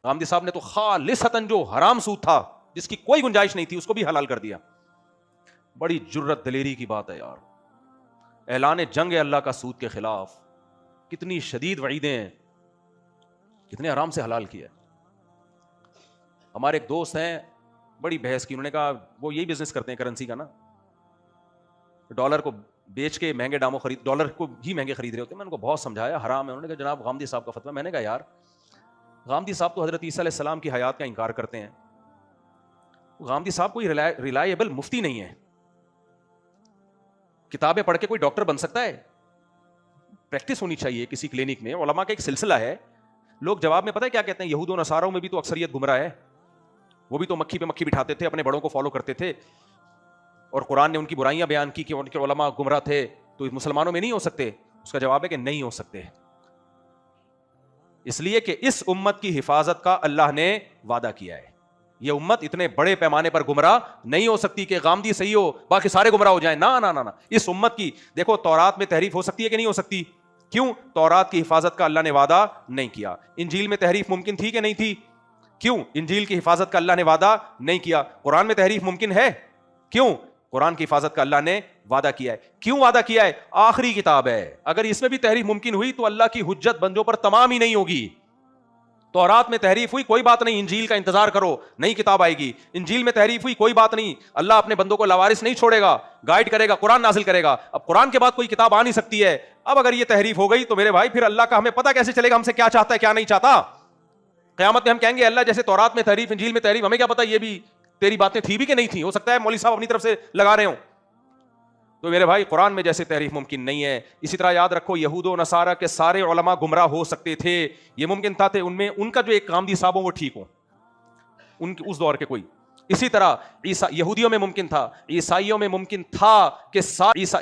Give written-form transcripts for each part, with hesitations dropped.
गांधी साहब ने तो खालिसतन जो हराम सूद था, जिसकी कोई गुंजाइश नहीं थी, उसको भी हलाल कर दिया। बड़ी जुर्रत दलेरी की बात है यार। ऐलान जंग है अल्लाह का सूद के खिलाफ। कितनी शदीद वईदें हैं, कितने आराम से हलाल किया। हमारे एक दोस्त हैं, बड़ी बहस की, उन्होंने कहा वो यही बिजनेस करते हैं करेंसी का ना, डॉलर को बेच के महंगे दामों खरीद, डॉलर को ही महंगे खरीद रहे होते हैं। मैंने उनको बहुत समझाया हराम है। उन्होंने कहा जनाब गामदी साहब का फतवा। मैंने कहा यार गामदी साहब तो हजरत ईसा अलैहि सलाम की हयात का इंकार करते हैं। गामदी साहब कोई रिलायबल मुफ्ती नहीं है। किताबें पढ़ के कोई डॉक्टर बन सकता है? प्रैक्टिस होनी चाहिए किसी क्लिनिक में। उलमा का एक सिलसिला है। लोग जवाब में पता है क्या कहते हैं, यहूद और नसारों में भी तो अक्सरियत गुमराह है, वो भी तो मक्खी पे मक्खी बिठाते थे, अपने बड़ों को फॉलो करते थे, और कुरान ने उनकी बुराइयां बयान की कि उनके उलमा गुमराह थे, तो मुसलमानों में नहीं हो सकते? उसका जवाब है कि नहीं हो सकते, इसलिए कि इस उम्मत की हिफाजत का अल्लाह ने वादा किया है। यह उम्मत इतने बड़े पैमाने पर गुमराह नहीं हो सकती कि गामदी सही हो बाकी सारे गुमराह हो जाएं। ना ना ना ना, इस उम्मत की देखो, तौरात में तहरीफ हो सकती है कि नहीं हो सकती? क्यों? तौरात की हिफाजत का अल्लाह ने वादा नहीं किया। इंजील में तहरीफ मुमकिन थी कि नहीं थी? क्यों? इंजील की हिफाजत का अल्लाह ने वादा नहीं किया। कुरान में तहरीफ मुमकिन है? क्यों? कुरान की हिफाजत का अल्लाह ने वादा किया है। क्यों वादा किया है? आखिरी किताब है, अगर इसमें भी तहरीफ मुमकिन हुई तो अल्लाह की हुज्जत बंदों पर तमाम ही नहीं होगी। तौरात में तहरीफ हुई, कोई बात नहीं, इंजील का इंतजार करो, नई किताब आएगी। इंजील में तहरीफ हुई, कोई बात नहीं, अल्लाह अपने बंदों को लावारिस नहीं छोड़ेगा, गाइड करेगा, कुरान नाजिल करेगा। अब कुरान के बाद कोई किताब आ नहीं सकती है। अब अगर ये तहरीफ हो गई तो मेरे भाई फिर अल्लाह का हमें पता कैसे चलेगा हमसे क्या चाहता है क्या नहीं चाहता? क़यामत में हम कहेंगे अल्लाह जैसे तौरात में तहरीफ, इंजील में तहरीफ, हमें क्या पता ये भी तेरी बातें थी भी कि नहीं थी? हो सकता है मौलवी साहब अपनी तरफ से लगा रहे हो। तो मेरे भाई कुरान में जैसे तहरीफ मुमकिन नहीं है, इसी तरह याद रखो यहूद और नसारा के सारे उलमा गुमराह हो सकते थे, ये मुमकिन था उनमें उनका जो एक गामदी साहब हो वो ठीक हो, उनके उस दौर के कोई। इसी तरह यहूदियों में मुमकिन था, ईसाइयों में मुमकिन था कि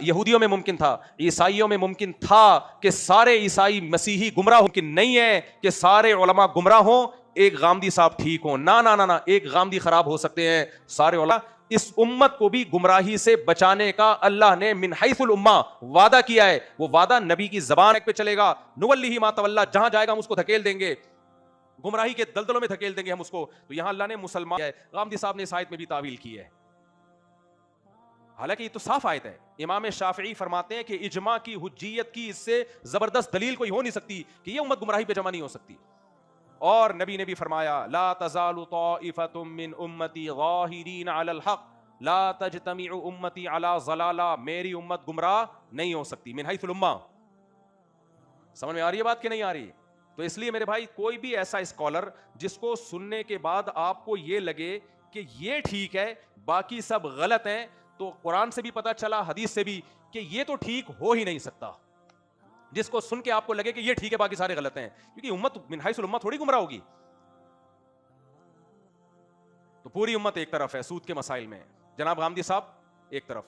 यहूदियों में मुमकिन था, ईसाइयों में मुमकिन था कि सारे ईसाई मसीही गुमराह। मुमकिन नहीं है कि सारे उलमा गुमराह हो, एक गामदी साहब ठीक हो। ना ना ना ना, एक गामदी खराब हो सकते हैं, सारे उलमा। इस उम्मत को भी गुमराही से बचाने का अल्लाह ने मिन हैसुल उम्मा वादा किया है। वो वादा नबी की जबान पे चलेगा, नुवल्लिही मा तवल्ला, जहां जाएगा हम उसको धकेल देंगे, गुमराही के दलदलों में धकेल देंगे हम उसको। तो यहां अल्लाह ने मुसलमान है। गामदी साहब ने इस आयत में भी तावील की है, हालांकि ये तो साफ आयत है। इमाम शाफिई फरमाते हैं कि इजमा की हुज्जियत की इससे जबरदस्त दलील कोई हो नहीं सकती कि ये उम्मत गुमराही पे जमा नहीं हो सकती। और नबी ने भी फरमाया ला तज़ालु ताइफतुम मिन उम्मती ज़ाहिरीन अलल हक़ ला तजतमिउ उम्मती अला ज़लाला, मेरी उम्मत गुमराह नहीं हो सकती। मिन हैसुल उम्मा। समझ में आ रही है बात कि नहीं आ रही? तो इसलिए मेरे भाई कोई भी ऐसा स्कॉलर जिसको सुनने के बाद आपको ये लगे कि ये ठीक है बाकी सब गलत हैं, तो कुरान से भी पता चला, हदीस से भी, कि ये तो ठीक हो ही नहीं सकता। जिसको सुन के आपको लगे कि ये ठीक है बाकी सारे गलत हैं, क्योंकि उम्मत मिन हैसुल उम्मा थोड़ी गुमराह होगी। तो पूरी उम्मत एक तरफ है सूद के मसाइल में, जनाब गामदी साहब एक तरफ।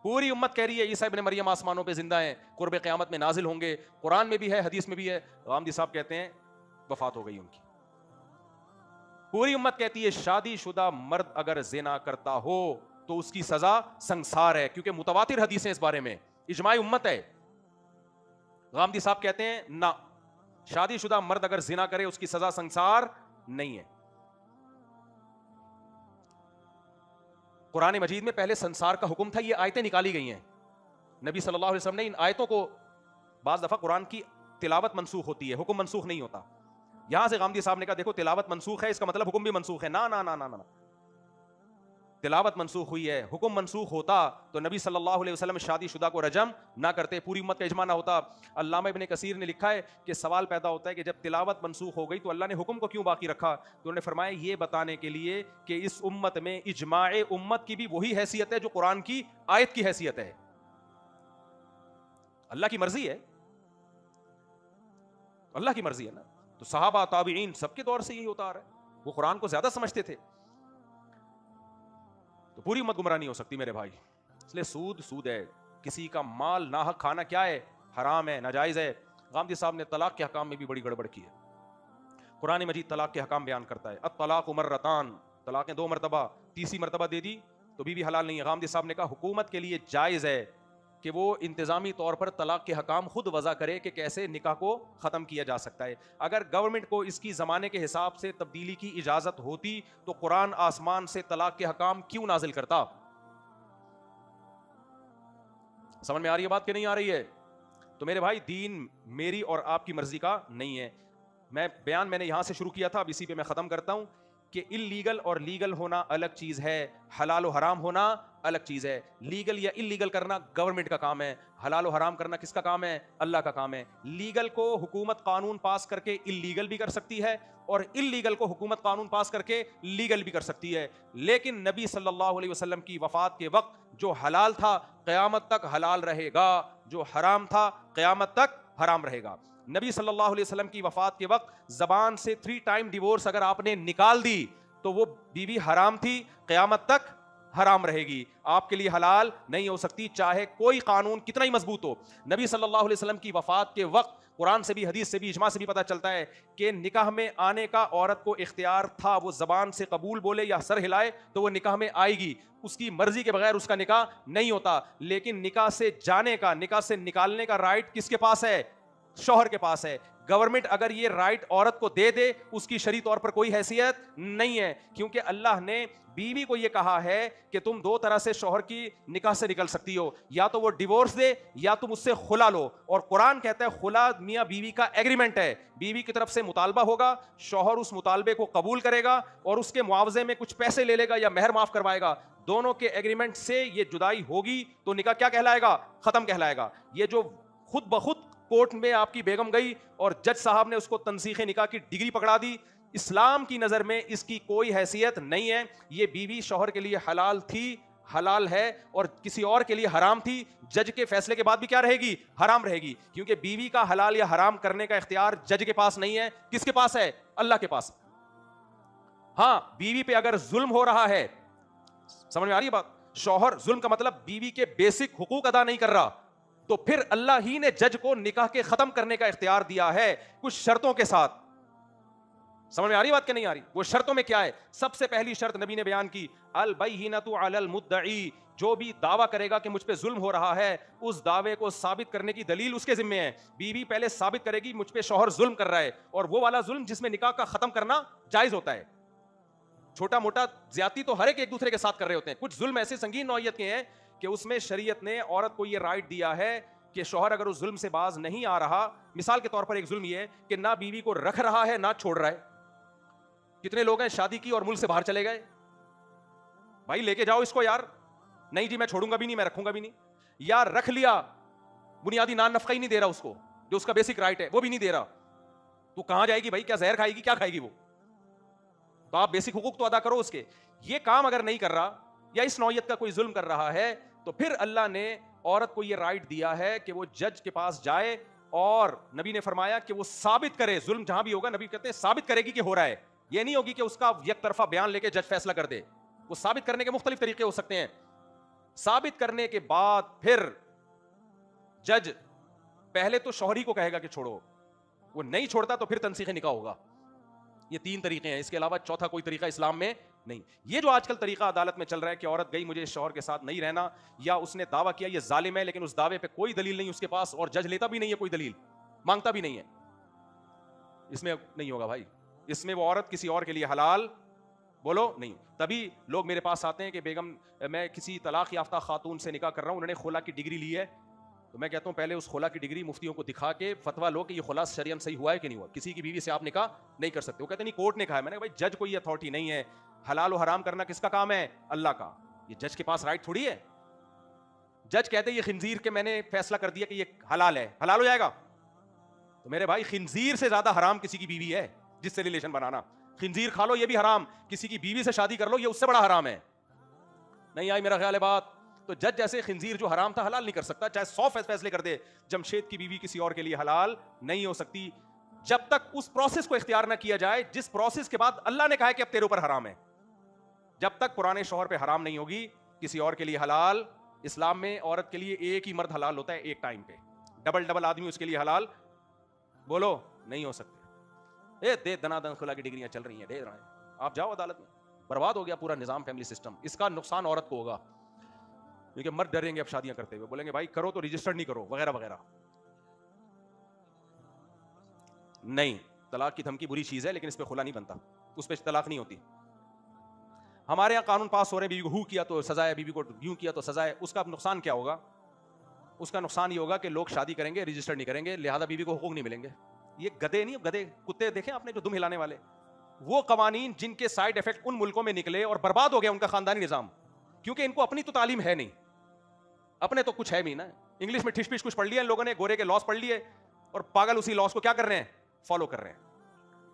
पूरी उम्मत कह रही है ईसा इब्न मरियम आसमानों पे जिंदा है, कुर्ब क़यामत में नाजिल होंगे, कुरान में भी है, हदीस में भी है। गामदी साहब कहते हैं वफात हो गई उनकी। पूरी उम्मत कहती है शादीशुदा मर्द अगर ज़िना करता हो तो उसकी सजा संसार है, क्योंकि मुतवातिर हदीसें इस बारे में, इजमाई उम्मत है। गामदी साहब कहते हैं ना, शादीशुदा मर्द अगर जिना करे उसकी सजा संसार नहीं है। कुरान मजीद में पहले संसार का हुक्म था, ये आयतें निकाली गई हैं। नबी सल्लल्लाहु अलैहि वसल्लम ने इन आयतों को, बाज दफा कुरान की तिलावत मनसूख होती है, हुक्म मनसूख नहीं होता। यहां से गामदी साहब ने कहा देखो तिलावत मनसूख है, इसका मतलब हुक्म भी मनसूख है। ना ना ना ना ना, तिलावत मनसूख हुई है, हुक्म मनसूख होता तो नबी सल्लल्लाहु अलैहि वसल्लम शादीशुदा को रजम ना करते, पूरी उम्मत का इजमा ना होता। अल्लामा इब्ने कसीर ने लिखा है कि सवाल पैदा होता है कि जब तिलावत मनसूख हो गई तो अल्लाह ने हुक्म को क्यों बाकी रखा? तो उन्होंने फरमाया ये बताने के लिए कि इस उम्मत में इजमाए उम्मत की भी वही हैसियत है जो कुरान की आयत की हैसियत है। अल्लाह की मर्जी है, अल्लाह की मर्जी है ना। तो सहाबा ताबीईन सबके दौर से यही होता आ रहा है, वो कुरान को ज्यादा समझते थे। तो पूरी उम्मत गुमराह नहीं हो सकती मेरे भाई। इसलिए सूद सूद है, किसी का माल नाहक खाना क्या है? हराम है, नाजायज है। गामदी साहब ने तलाक के हकाम में भी बड़ी गड़बड़ की है। कुरान मजीद तलाक के हकाम बयान करता है, अत-तलाक़ मर्रतान, तलाक़ें 2 मरतबा, तीसरी मरतबा दे दी तो बीवी हलाल नहीं है। गामदी साहब ने कहा हुकूमत के लिए जायज है कि वो इंतज़ामी तौर पर तलाक के हकाम खुद वज़ा करे कि कैसे निकाह को ख़त्म किया जा सकता है। अगर गवर्नमेंट को इसकी ज़माने के हिसाब से तब्दीली की इजाज़त होती तो कुरान आसमान से तलाक के हकाम क्यों नाजिल करता? समझ में आ रही है बात कि नहीं आ रही है? तो मेरे भाई, दीन मेरी और आपकी मर्जी का नहीं है। मैंने यहां से शुरू किया था, अब इसी पे मैं खत्म करता हूं कि इल्लीगल और लीगल होना अलग चीज है, हलाल और हराम होना अलग चीज है। लीगल या इल्लीगल करना गवर्नमेंट का काम है, हलाल और हराम करना किसका काम है? अल्लाह का काम है। लीगल को हुकूमत कानून पास करके इल्लीगल भी कर सकती है और इल्लीगल को हुकूमत कानून पास करके लीगल भी कर सकती है। लेकिन नबी सल्लल्लाहु अलैहि वसल्लम की वफात के वक्त जो हलाल था क़यामत तक हलाल रहेगा, जो हराम था क़यामत तक हराम रहेगा। नबी सल्लल्लाहु अलैहि वसल्लम की वफात के वक्त जबान से 3 टाइम डिवोर्स अगर आपने निकाल दी तो वो बीवी हराम थी, क़यामत तक हराम रहेगी, आपके लिए हलाल नहीं हो सकती, चाहे कोई कानून कितना ही मजबूत हो। नबी सल्लल्लाहु अलैहि वसल्लम की वफात के वक्त कुरान से भी, हदीस से भी, इजमा से भी पता चलता है कि निकाह में आने का औरत को इख्तियार था। वो जबान से कबूल बोले या सर हिलाए तो वो निकाह में आएगी, उसकी मर्जी के बगैर उसका निकाह नहीं होता। लेकिन निकाह से जाने का, निकाह से निकालने का राइट किसके पास है? शौहर के पास है। गवर्नमेंट अगर ये राइट औरत को दे दे, उसकी शरई तौर पर कोई हैसियत नहीं है, क्योंकि अल्लाह ने बीवी को ये कहा है कि तुम 2 तरह से शौहर की निकाह से निकल सकती हो, या तो वो डिवोर्स दे या तुम उससे खुला लो। और कुरान कहता है खुला मियां बीवी का एग्रीमेंट है, बीवी की तरफ से मुतालबा होगा, शौहर उस मुतालबे को कबूल करेगा और उसके मुआवजे में कुछ पैसे ले लेगा या महर माफ करवाएगा। दोनों के एग्रीमेंट से ये जुदाई होगी तो निकाह क्या कहलाएगा? खत्म कहलाएगा। ये जो खुद ब खुद कोर्ट में आपकी बेगम गई और जज साहब ने उसको तंसीखे निकाह की डिग्री पकड़ा दी, इस्लाम की नजर में इसकी कोई हैसियत नहीं है। ये बीवी शौहर के लिए हलाल थी, हलाल है, और किसी और के लिए हराम थी। जज के फैसले के बाद भी क्या रहेगी? हराम रहेगी, क्योंकि बीवी का हलाल या हराम करने का इख्तियार जज के पास नहीं है। किसके पास है? अल्लाह के पास। हां, बीवी पे अगर जुल्म हो रहा है, समझ में आ रही है बात? शौहर जुल्म का मतलब बीवी के बेसिक हुकूक अदा नहीं कर रहा, तो फिर अल्लाह ही ने जज को निकाह के खत्म करने का इख्तियार दिया है, कुछ शर्तों के साथ। समझ में आ रही बात कि नहीं आ रही? वो शर्तों में क्या है? सबसे पहली शर्त नबी ने बयान की, अल बैहिनतु अलल मुद्दई, जो भी दावा करेगा कि मुझ पे जुल्म हो रहा है, उस दावे को साबित करने की दलील उसके जिम्मे है। बीवी पहले साबित करेगी मुझ पे शौहर जुल्म कर रहा है, और वो वाला जुल्म जिसमें निकाह का खत्म करना जायज होता है। छोटा मोटा ज्यादती तो हर एक दूसरे के साथ कर रहे होते हैं, कुछ जुल्म ऐसे संगीन नौइयत के हैं कि उसमें शरीयत ने औरत को यह राइट दिया है कि शौहर अगर उस जुल्म से बाज नहीं आ रहा, मिसाल के तौर पर एक जुल्म यह है कि ना बीवी को रख रहा है ना छोड़ रहा है। कितने लोग हैं शादी की और मुल्क से बाहर चले गए, भाई लेके जाओ इसको यार, नहीं जी मैं छोड़ूंगा भी नहीं, मैं रखूंगा भी नहीं। यार रख लिया, बुनियादी नान नफका ही नहीं दे रहा उसको, जो उसका बेसिक राइट है वो भी नहीं दे रहा, तो कहां जाएगी भाई? क्या जहर खाएगी? क्या खाएगी वो? तो आप बेसिक हुकूक तो अदा करो उसके। ये काम अगर नहीं कर रहा या इस नौयत का कोई जुल्म कर रहा है, तो फिर अल्लाह ने औरत को यह राइट दिया है कि वो जज के पास जाए, और नबी ने फरमाया कि वो साबित करे, जुल्म जहां भी होगा नबी कहते हैं साबित करेगी कि हो रहा है। ये नहीं होगी कि उसका एक तरफा बयान लेके जज फैसला कर दे। वो साबित करने के मुख्तलिफ तरीके हो सकते हैं। साबित करने के बाद फिर जज पहले तो शौहरी को कहेगा कि छोड़ो, वो नहीं छोड़ता तो फिर तंसीखे निकाह होगा। ये 3 तरीके हैं, इसके अलावा चौथा कोई तरीका इस्लाम में नहीं। ये जो आजकल तरीका अदालत में चल रहा है कि औरत गई मुझे इस शौहर के साथ नहीं रहना, या उसने दावा किया ये जालिम है, लेकिन उस दावे पे कोई दलील नहीं उसके पास, और जज लेता भी नहीं है, कोई दलील मांगता भी नहीं है, इसमें नहीं होगा भाई। इसमें वो औरत किसी और के लिए हलाल, बोलो नहीं। तभी लोग मेरे पास आते हैं कि बेगम मैं किसी तलाक याफ्ता खातून से निकाह कर रहा हूं, उन्होंने खुला की डिग्री ली है, तो मैं कहता हूं पहले उस खुला की डिग्री मुफ्तियों को दिखा के फतवा लो कि ये खुला शरियन सही हुआ है कि नहीं हुआ। किसी की बीवी से आप निकाह नहीं कर सकते। वो कहते नहीं कोर्ट ने कहा है। मैंने कहा भाई जज को ये अथॉरिटी नहीं है, हलाल और हराम करना किसका काम है? अल्लाह का। ये जज के पास राइट थोड़ी है। जज कहते ये खिंजीर के मैंने फैसला कर दिया कि ये हलाल है, हलाल हो जाएगा। तो मेरे भाई खिंजीर से ज्यादा हराम किसी की बीवी है जिससे रिलेशन बनाना। खिंजीर खा लो ये भी हराम, किसी की बीवी से शादी कर लो ये उससे बड़ा हराम है। नहीं आई मेरा ख्याल है बात? तो जज जैसे खिंजीर जो हराम था हलाल नहीं कर सकता, चाहे 100 फैसले कर दे। जमशेद की बीवी किसी और के लिए हलाल नहीं हो सकती जब तक उस प्रोसेस को इख्तियार ना किया जाए जिस प्रोसेस के बाद अल्लाह ने कहा है कि अब तेरे ऊपर हराम है। जब तक पुराने शौहर पे हराम नहीं होगी किसी और के लिए हलाल। इस्लाम में औरत के लिए एक ही मर्द हलाल होता है एक टाइम पे, डबल डबल आदमी उसके लिए हलाल बोलो नहीं हो सकते। दे दनादन खुला की डिग्रियां चल रही हैं, ढेर आप जाओ अदालत में, बर्बाद हो गया पूरा निजाम, फैमिली सिस्टम। इसका नुकसान औरत को होगा। क्योंकि मर्द डरेंगे अब शादियां करते हुए, बोलेंगे भाई करो तो रजिस्टर नहीं करो वगैरह वगैरह। नहीं, तलाक की धमकी बुरी चीज है, लेकिन इस पे खुला नहीं बनता, उस पे तलाक नहीं होती। हमारे यहाँ कानून पास हो रहे हैं, बीवी को हू किया तो सजा है, बीवी को यूं किया तो सजा है। उसका नुकसान क्या होगा? उसका नुकसान ये होगा कि लोग शादी करेंगे, रजिस्टर नहीं करेंगे, लिहाजा बीवी को हुकूक नहीं मिलेंगे। ये गधे नहीं, गधे कुत्ते देखे आपने जो दुम हिलाने वाले, वो कवानीन जिनके साइड इफेक्ट उन मुल्कों में निकले और बर्बाद हो गया उनका खानदानी निजाम, क्योंकि इनको अपनी तो तालीम है नहीं, अपने तो कुछ है भी ना। इंग्लिश में ठिश पिश कुछ पढ़ लिया इन लोगों ने, गोरे के लॉस पढ़ लिए, और पागल उसी लॉस को क्या कर रहे हैं? फॉलो कर रहे हैं।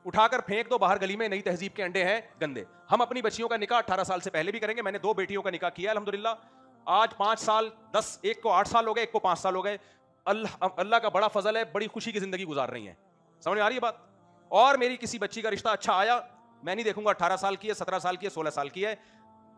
उठाकर फेंक दो बाहर गली में, नई तहजीब के अंडे हैं गंदे। हम अपनी बच्चियों का निकाह 18 साल से पहले भी करेंगे। मैंने 2 बेटियों का निकाह किया अल्हम्दुलिल्लाह। आज 5 साल 10, एक को 8 साल हो गए, एक को 5 साल हो गए। अल्लाह का बड़ा फजल है, बड़ी खुशी की जिंदगी गुजार रही हैं। समझ में आ रही है बात? और मेरी किसी बच्ची का रिश्ता अच्छा आया, मैं नहीं देखूंगा 18 साल की है, 17 साल की है, 16 साल की है।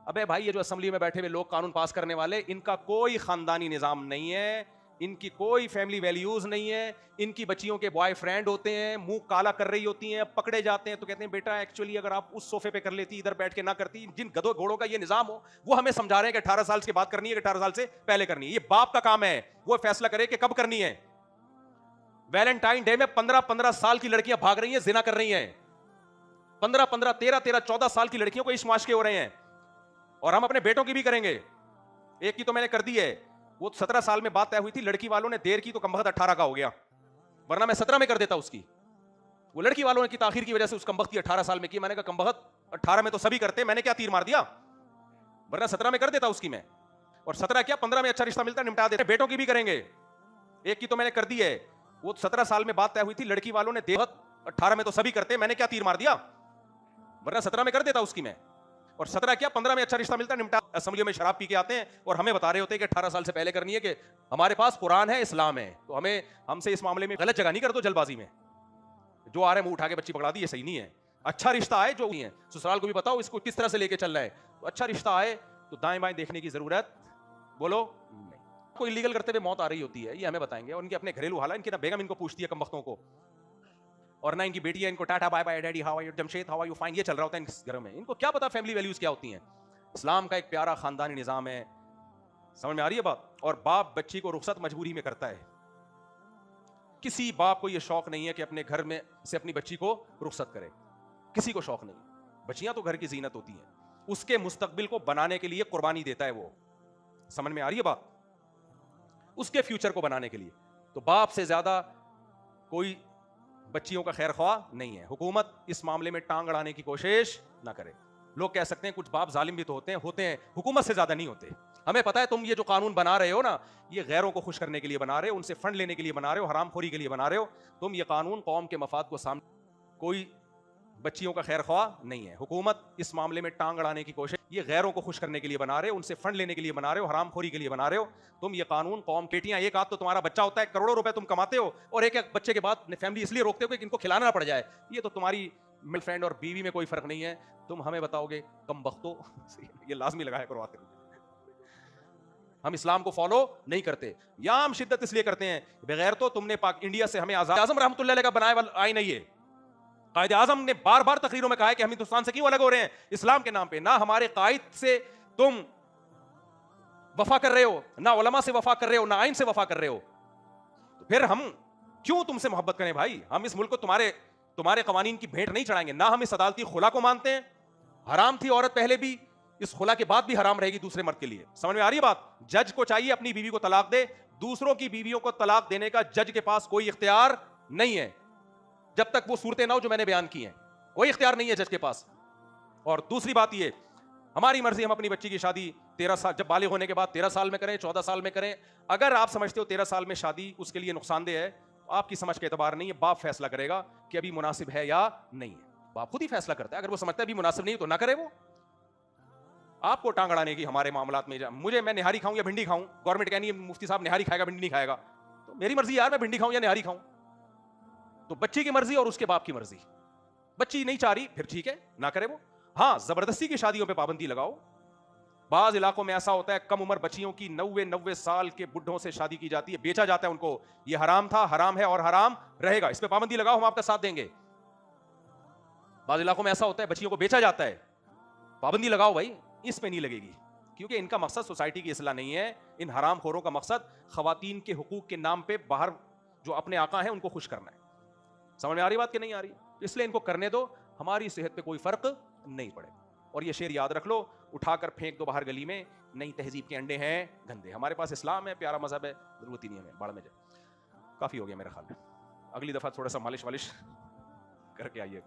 अबे भाई, ये जो असेंबली में बैठे हुए लोग कानून पास करने वाले, इनका कोई खानदानी निजाम नहीं है, इनकी कोई फैमिली वैल्यूज नहीं है। इनकी बच्चियों के बॉयफ्रेंड होते हैं, मुंह काला कर रही होती हैं, पकड़े जाते हैं तो कहते हैं बेटा एक्चुअली अगर आप उस सोफे पे कर लेती, इधर बैठ के ना करती। जिन गधों घोड़ों का ये निजाम हो, वो हमें समझा रहे हैं कि 18 साल के बाद करनी है कि 18 साल से पहले करनी है। ये बाप का काम है, वो फैसला करे कि कब करनी है। वैलेंटाइन डे में 15-15 साल की लड़कियां भाग रही हैं, जिना कर रही हैं। 15-15, 13-13, 14 साल की लड़कियों को इश्क माश्के हो रहे हैं, और हम अपने बेटों की भी करेंगे। एक की तो मैंने कर दी है, वो 17 साल में बात तय हुई थी, लड़की वालों ने देर की तो कमबख्त 18 का हो गया, वरना मैं 17 में कर देता उसकी। वो लड़की वालों ने की ताखीर की वजह से उस कमबख्त की 18 साल में की। मैंने कहा कमबख्त 18 में तो सभी करते, मैंने क्या तीर मार दिया, वरना 17 में कर देता उसकी मैं। और 17 क्या 15 में अच्छा रिश्ता मिलता निपटा देते। बेटों की भी करेंगे। एक की तो मैंने कर दी है, वो 17 साल में बात तय हुई थी, लड़की वालों ने देर 18 में तो सभी करते, मैंने क्या तीर मार दिया, वरना 17 में कर देता उसकी मैं। और 17 क्या 15 में अच्छा रिश्ता मिलता निपटा। असेंबली में शराब पी के आते हैं और हमें बता रहे होते हैं कि 18 साल से पहले करनी है, कि हमारे पास कुरान है, इस्लाम है, तो हमसे इस मामले में गलत जगह नहीं कर दो जल्दबाजी में। जो आ रहे मुंह उठा के बच्ची पकड़ा दी, ये सही नहीं है। अच्छा रिश्ता आए जो नहीं है, ससुराल को भी बताओ इसको किस तरह से लेके चलना है। तो अच्छा रिश्ता आए तो दाएं बाएं देखने की जरूरत बोलो नहीं। कोई इलीगल करते हुए मौत आ रही होती है, ये हमें बताएंगे। और इनके अपने घरेलू हालात, इनकी ना बेगम इनको पूछती है कमबख्तों को, और ना इनकी बेटी है, इनको tata bye bye daddy, how are you, Jamshed how are you, fine, ये चल रहा होता है इस घर में। इनको क्या पता फैमिली वैल्यूज क्या होती हैं। इस्लाम का एक प्यारा खानदानी निजाम है। समझ में आ रही है बात? और बाप बच्ची को रुखसत मजबूरी में करता है। किसी बाप को यह शौक नहीं है कि अपने घर में से अपनी बच्ची को रुखसत करे, किसी को शौक नहीं। बच्चियां तो घर की जीनत होती हैं, उसके मुस्तकबिल को बनाने के लिए कुर्बानी देता है वो। समझ में आ रही है बात? उसके फ्यूचर को बनाने के लिए। तो बाप से ज्यादा कोई बच्चियों का खैर ख्वाह नहीं है। हुकूमत इस मामले में टांग अड़ाने की कोशिश ना करे। लोग कह सकते हैं कुछ बाप जालिम भी तो होते हैं, हुकूमत से ज्यादा नहीं होते। हमें पता है तुम ये जो कानून बना रहे हो ना, ये गैरों को खुश करने के लिए बना रहे हो, उनसे फंड लेने के लिए बना रहे हो, हरामखोरी के लिए बना रहे हो। तुम ये कानून कौम के मफाद को सामने, कोई बच्चियों का खैर ख्वाह नहीं है। हुकूमत इस मामले में टांग अड़ाने की कोशिश, ये गैरों को खुश करने के लिए बना रहे हो, उनसे फंड लेने के लिए बना रहे हो, हरामखोरी के लिए बना रहे हो। तुम ये कानून कौम, बेटियां एक आध तो तुम्हारा बच्चा होता है, करोड़ों रुपए तुम कमाते हो, और एक एक बच्चे के बाद फैमिली इसलिए रोकते हो कि इनको खिलाना ना पड़ जाए। ये तो तुम्हारी फ्रेंड और बीवी में कोई फर्क नहीं है। तुम हमें बताओगे कम बख्तो, ये लाजमी लगाया करो आते हम इस्लाम को फॉलो नहीं करते। या हम शिद्दत इसलिए करते हैं बगैर तो तुमने पाक इंडिया से हमें आजाद आजम रहमतुल्लाह अलैह का बनाया वाला आईन नहीं है। कायदे आजम ने बार बार तकरीरों में कहा है कि हम हिंदुस्तान से क्यों अलग हो रहे हैं इस्लाम के नाम पे। ना हमारे कायद से तुम वफा कर रहे हो, ना उलमा से वफा कर रहे हो, ना आइन से वफा कर रहे हो, तो फिर हम क्यों तुमसे मोहब्बत करें भाई। हम इस मुल्क को तुम्हारे कवानीन की भेंट नहीं चढ़ाएंगे। ना हम इस अदालती खुला को मानते हैं, हराम थी औरत पहले भी, इस खुला के बाद भी हराम रहेगी दूसरे मर्द के लिए। समझ में आ रही है बात? जज को चाहिए अपनी बीवी को तलाक दे, दूसरों की बीवियों को तलाक देने का जज के पास कोई इख्तियार नहीं है, जब तक वो सूरतें ना हो जो मैंने बयान की हैं। कोई इख्तियार नहीं है जज के पास। और दूसरी बात ये, हमारी मर्जी, हम अपनी बच्ची की शादी 13 साल, जब बालिग होने के बाद 13 साल में करें, 14 साल में करें। अगर आप समझते हो 13 साल में शादी उसके लिए नुकसानदेह है, तो आपकी समझ के एतबार नहीं है, बाप फैसला करेगा कि अभी मुनासिब है या नहीं है। बाप खुद ही फैसला करता है। अगर वो समझता है अभी मुनासिब नहीं तो ना करे। वो आपको टांग अड़ाने की हमारे मामलात में, मैं निहारी खाऊं या भिंडी खाऊं, गवर्नमेंट कहनी है मुफ्ती साहब निहारी खाएगा भिंडी नहीं खाएगा, तो मेरी मर्जी यार, मैं भिंडी खाऊं या निहारी खाऊं। तो बच्ची की मर्जी और उसके बाप की मर्जी। बच्ची नहीं चाह रही फिर ठीक है, ना करे वो। हां, जबरदस्ती की शादियों पे पाबंदी लगाओ। बाज इलाकों में ऐसा होता है कम उम्र बच्चियों की 90 साल के बुढ़ों से शादी की जाती है, बेचा जाता है उनको। ये हराम था, हराम है और हराम रहेगा। इस पे पाबंदी लगाओ, हम आपका साथ देंगे। बाज इलाकों में ऐसा होता है बच्चियों को बेचा जाता है, पाबंदी लगाओ भाई, इस पे नहीं लगेगी। क्योंकि इनका मकसद सोसाइटी की इस्लाह नहीं है। इन हराम खोरों का मकसद खवातीन के हुकूक के नाम पे बाहर जो अपने आका हैं उनको खुश करना है। समझ में आ रही बात कि नहीं आ रही? इसलिए इनको करने दो, हमारी सेहत पे कोई फर्क नहीं पड़ेगा। और ये शेर याद रख लो, उठाकर फेंक दो बाहर गली में, नई तहजीब के अंडे हैं गंदे। हमारे पास इस्लाम है, प्यारा मजहब है, जरूरत ही नहीं हमें बाढ़ में जाए। काफी हो गया मेरे ख्याल में, अगली दफा थोड़ा सा मालिश वालिश करके आइए।